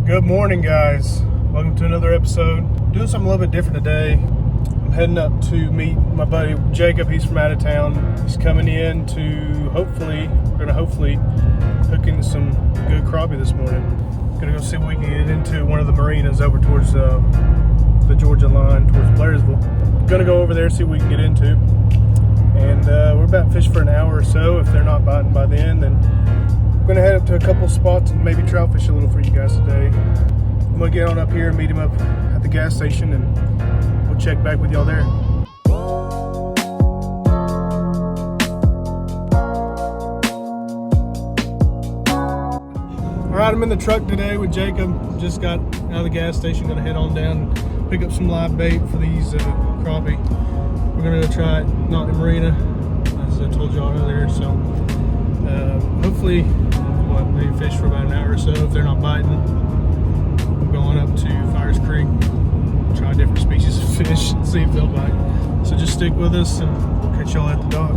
Good morning, guys. Welcome to another episode. Doing something a little bit different today. I'm heading up to meet my buddy Jacob. He's from out of town. He's coming in to hopefully hook into some good crappie this morning. Gonna go see if we can get into one of the marinas over towards the Georgia line, towards Blairsville. Gonna go over there, see what we can get into. And we're about to fish for an hour or so. If they're not biting by then I'm gonna head up to a couple spots and maybe trout fish a little for you guys today. I'm gonna get on up here and meet him up at the gas station, and we'll check back with y'all there. All right, I'm in the truck today with Jacob. Just got out of the gas station. Gonna head on down and pick up some live bait for these crappie. We're gonna go try it, not in marina, as I told y'all earlier. So hopefully, maybe fish for about an hour or so. If they're not biting, we're going up to Fires Creek, try different species of fish, and see if they'll bite. So just stick with us, and we'll catch y'all at the dock.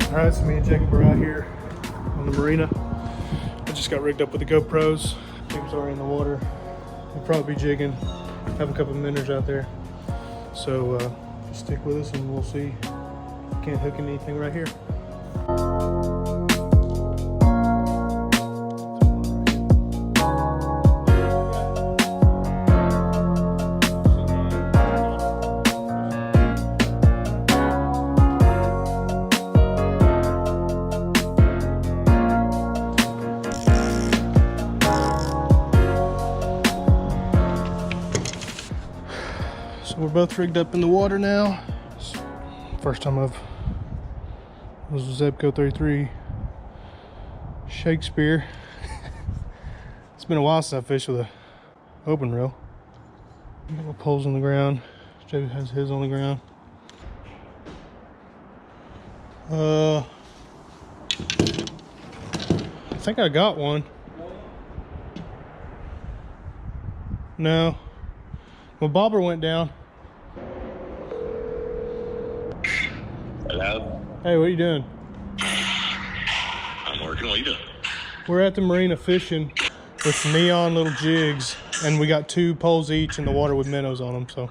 Alright, so me and Jacob are out here on the marina. I just got rigged up with the GoPros. Jacob's already in the water. We'll probably be jigging. Have a couple of minnows out there. So just stick with us and we'll see if we can't hook anything right here. So we're both rigged up in the water now. First time I've was Zebco 33 Shakespeare. It's been a while since I fished with a open reel. Got my poles on the ground. Jay has his on the ground. I think I got one. No. My bobber went down. Hello? Hey, what are you doing? I'm working. What are you doing? We're at the marina fishing with neon little jigs, and we got 2 poles each in the water with minnows on them, so.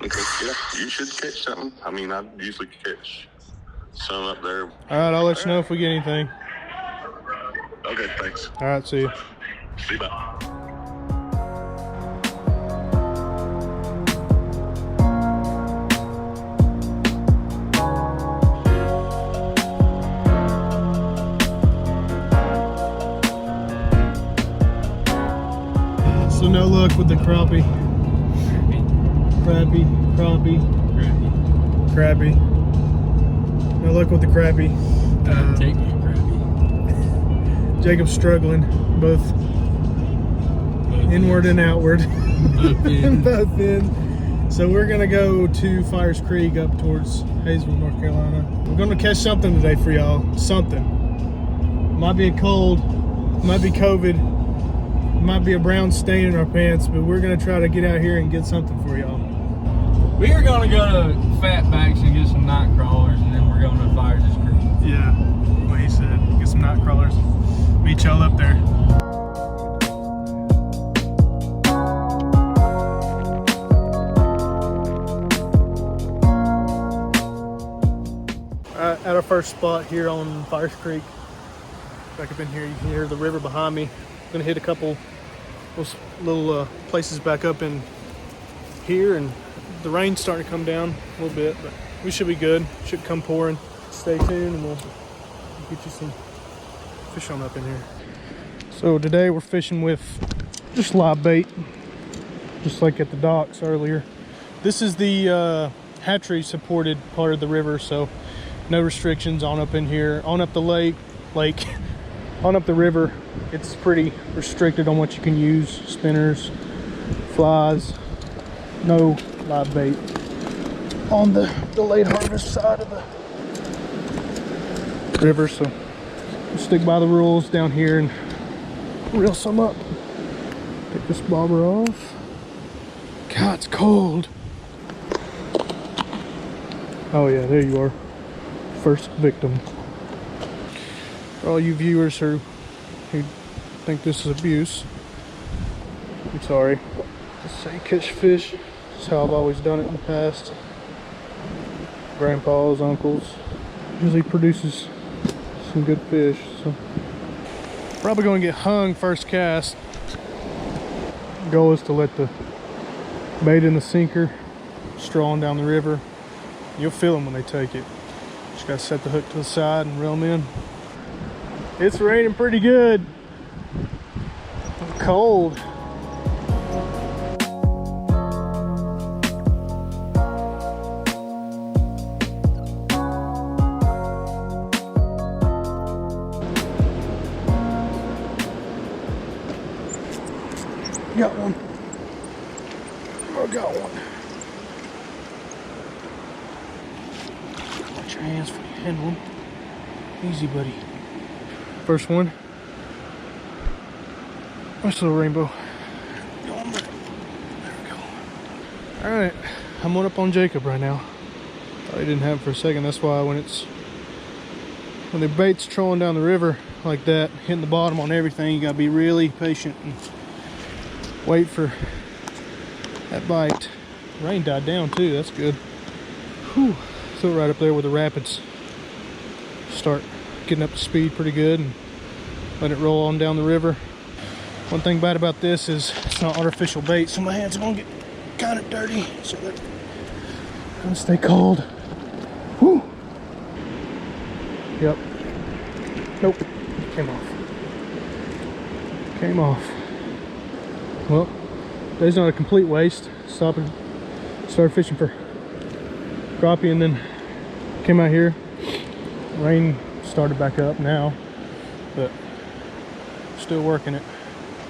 Okay, yeah, you should catch something. I mean, I usually catch some up there. All right, I'll let you know if we get anything. Okay, thanks. All right, see you. See you, bye. So no luck with the crappie. Crappie. No luck with the crappie. Take me a crappie. Jacob's struggling, both inward and outward. Both in. So we're gonna go to Fires Creek up towards Hayesville, North Carolina. We're gonna catch something today for y'all. Something. Might be a cold, might be COVID. Might be a brown stain in our pants, but we're gonna try to get out here and get something for y'all. We are gonna go to Fatbacks and get some night crawlers, and then we're going to Fires Creek. Yeah, what he said. Get some night crawlers. Meet y'all up there. Alright, at our first spot here on Fires Creek. Back up in here, you can hear the river behind me. Gonna hit a couple little places back up in here, and the rain's starting to come down a little bit, but we should be good. Should come pouring. Stay tuned and we'll get you some fish on up in here. So today we're fishing with just live bait, just like at the docks earlier. This is the hatchery supported part of the river, so no restrictions on up in here, on up the lake On up the river, it's pretty restricted on what you can use. Spinners, flies, no live bait on the late harvest side of the river. So we'll stick by the rules down here and reel some up. Take this bobber off. God, it's cold. Oh yeah, there you are. First victim. For all you viewers who think this is abuse, I'm sorry. Just say catch fish. That's how I've always done it in the past. Grandpas, uncles, usually produces some good fish. So probably gonna get hung first cast. Goal is to let the bait in the sinker, strolling down the river. You'll feel them when they take it. Just gotta set the hook to the side and reel them in. It's raining pretty good. It's cold. Got one. I got one. Watch your hands for you handle them. Easy, buddy. First one. Nice little rainbow. There we go. Alright, I'm on up on Jacob right now. Thought he didn't have him for a second. That's why when the bait's trolling down the river like that, hitting the bottom on everything, you gotta be really patient and wait for that bite. Rain died down too, that's good. Whew. Threw it right up there where the rapids start getting up to speed pretty good, and let it roll on down the river. One thing bad about this is it's not artificial bait, so my hands are gonna get kind of dirty, so they're gonna stay cold. Whew. Yep. Nope. Came off. Came off. Well, today's not a complete waste. Stopped and started fishing for crappie, and then came out here. Rain started back up now, but still working it.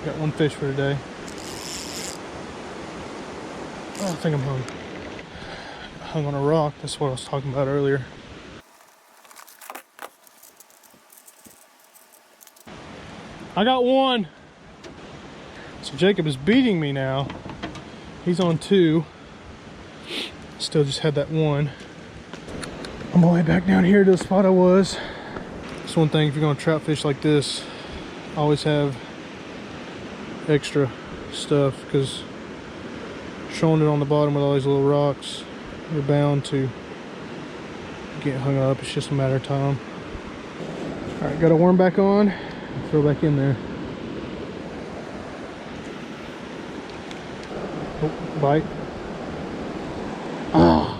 Got one fish for today. Oh, I think I'm hung. Hung on a rock. That's what I was talking about earlier. I got one. So Jacob is beating me now. He's on 2. Still just had that one. I'm all the way back down here to the spot I was. That's one thing, if you're gonna trout fish like this, always have extra stuff, because showing it on the bottom with all these little rocks, you're bound to get hung up. It's just a matter of time. All right, got a worm back on. Throw back in there. Oh, bite. Ah,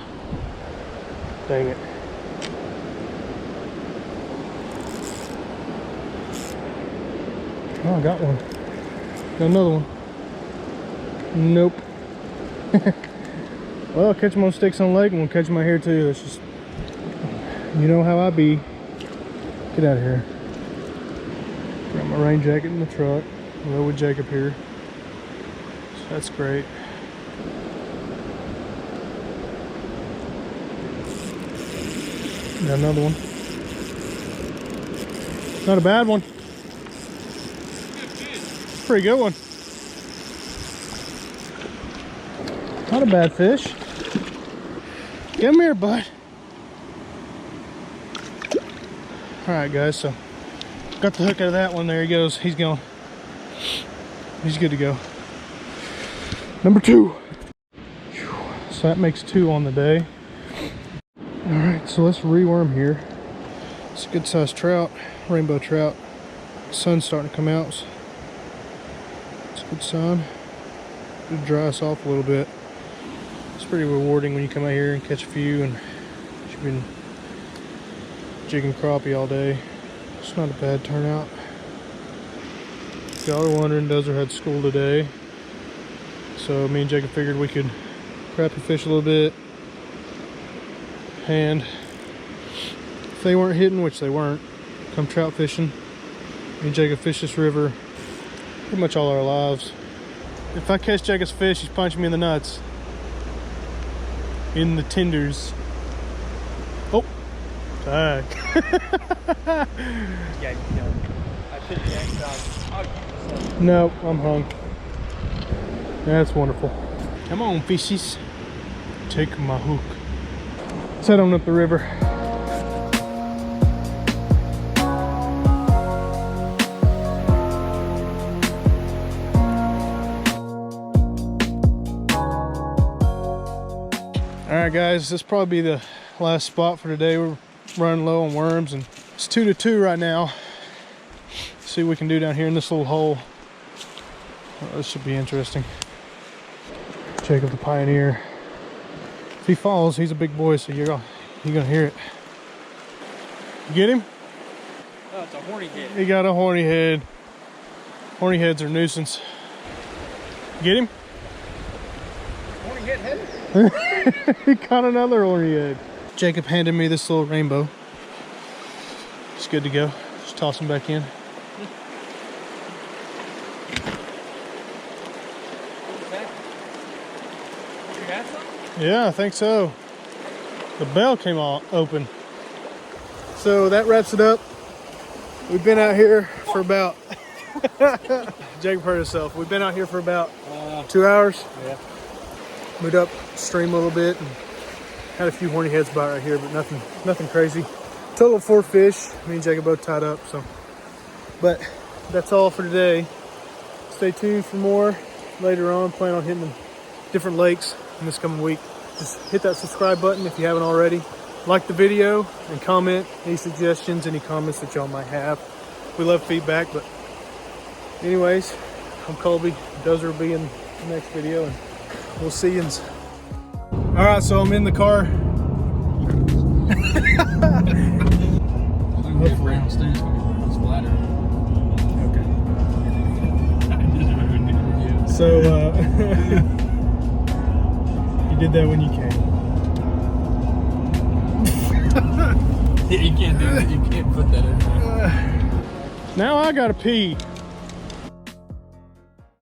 dang it. Oh, I got one. Got another one. Nope. Well, I'll catch them on sticks on the lake, and we'll catch them out here too. It's just, you know how I be. Get out of here. Got my rain jacket in the truck. Roll with Jacob here. So that's great. Got another one. Not a bad one. Pretty good one. Not a bad fish. Come here, bud. Alright guys, so got the hook out of that one. There he goes. He's going. He's good to go. Number 2. So that makes 2 on the day. Alright, so let's reworm here. It's a good sized trout, rainbow trout. The sun's starting to come out. So it's a good sign. It'll dry us off a little bit. It's pretty rewarding when you come out here and catch a few, and you've been jigging crappie all day. It's not a bad turnout. If y'all are wondering, Dozer had school today, so me and Jacob figured we could crappie fish a little bit, and if they weren't hitting, which they weren't, come trout fishing. Me and Jacob fish this river pretty much all our lives. If I catch Jacob's fish, he's punching me in the nuts. In the tenders. Oh, tag. Yeah, no. I should have yanked out. No, I'm hung. That's wonderful. Come on, fishies. Take my hook. Let's head on up the river. Alright guys, this will probably be the last spot for today. We're running low on worms and it's 2 to 2 right now. See what we can do down here in this little hole. Oh, this should be interesting. Jacob the Pioneer. If he falls, he's a big boy, so you're gonna hear it. You get him? Oh, it's a horny head. He got a horny head. Horny heads are a nuisance. Get him? Horny head? He caught another horny head. Jacob handed me this little rainbow. It's good to go. Just toss him back in. Yeah, I think so. The bell came open. So that wraps it up. We've been out here for about Jacob heard himself. We've been out here for about 2 hours. Yeah. Moved up stream a little bit and had a few horny heads bite right here, but nothing crazy. Total of 4 fish. Me and Jacob both tied up. So, but that's all for today. Stay tuned for more later on. Plan on hitting different lakes in this coming week. Just hit that subscribe button if you haven't already. Like the video and comment any suggestions, any comments that y'all might have. We love feedback, but anyways, I'm Colby. Dozer will be in the next video and we'll see you. All right, so I'm in the car. So you did that when you came. Yeah, you can't do that. You can't put that in there. Now I gotta pee.